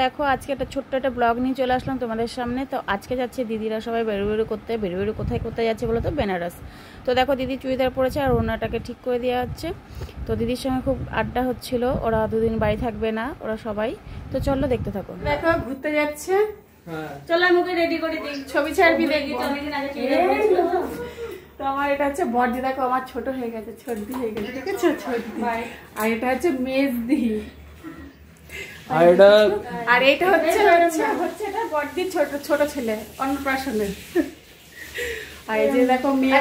দেখো আজকে একটা ছোট্ট একটা ব্লগ নিয়ে চলে আসলাম তোমাদের সামনে। তো আজকে যাচ্ছে দিদিরা সবাই বেরোবেরো করতে। বেরোবেরো কোথায় কোথায় যাচ্ছে বলো তো? বেনারস। তো দেখো দিদি চুড়িদার পরেছে আর ওনাটাকে ঠিক করে দেওয়া হচ্ছে। তো দিদির সঙ্গে খুব আড্ডা হচ্ছিল, ওরা দুদিন বাড়ি থাকবে না ওরা সবাই। তো চলো দেখতে থাকো। দেখো ঘুরতে যাচ্ছে, চলো মুখে রেডি করে দিই, ছবি ছাড়বি দেখি। তো আমার এটা হচ্ছে বড়দি, দেখো আমার ছোট হয়ে গেছে, ছোটদি হয়ে গেছে, ঠিক আছে ছোটদি। আর এটা হচ্ছে মেজদি, আর এটা হচ্ছে এটা বড়দির ছোট ছেলে অন্নপ্রাশনের। আর এই যে দেখো মেয়ে,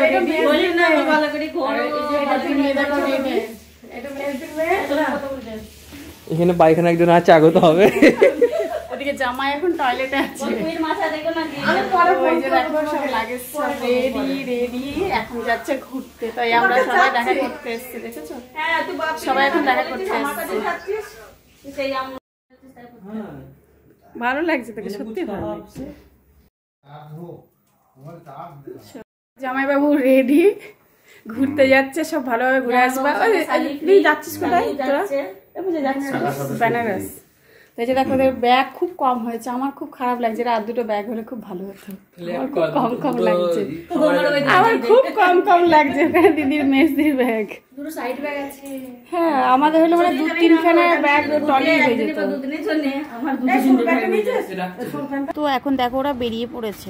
এখানে পায়খানা একজন আছে, আগতে হবে। ওদিকে জামাই এখন টয়লেটে আছে। রেডি এখন যাচ্ছে ঘুরতে। তাই আমরা সবাই দেখা করতে এসছি, দেখেছো সবাই এখন দেখা করতে এসছি। ভালো লাগছে তোকে, সত্যি ভালো লাগছে। জামাইবাবু রেডি, ঘুরতে যাচ্ছে, সব ভালোভাবে ঘুরে আসবা। যাচ্ছিস কোথায় তোরা? বেনারস। দেখো ওদের ব্যাগ খুব কম হয়েছে, আমার খুব খারাপ লাগছে। আর দুটো ব্যাগ হলে খুব ভালো হতো। আমার খুব কম লাগছে, আমার খুব কম লাগছে। ওখানে দিদির মেজদির ব্যাগ, হ্যাঁ আমাদের হলো মানে 2-3খানা ব্যাগ টলি হয়ে যেত। তো এখন দেখো ওরা বেরিয়ে পড়েছে।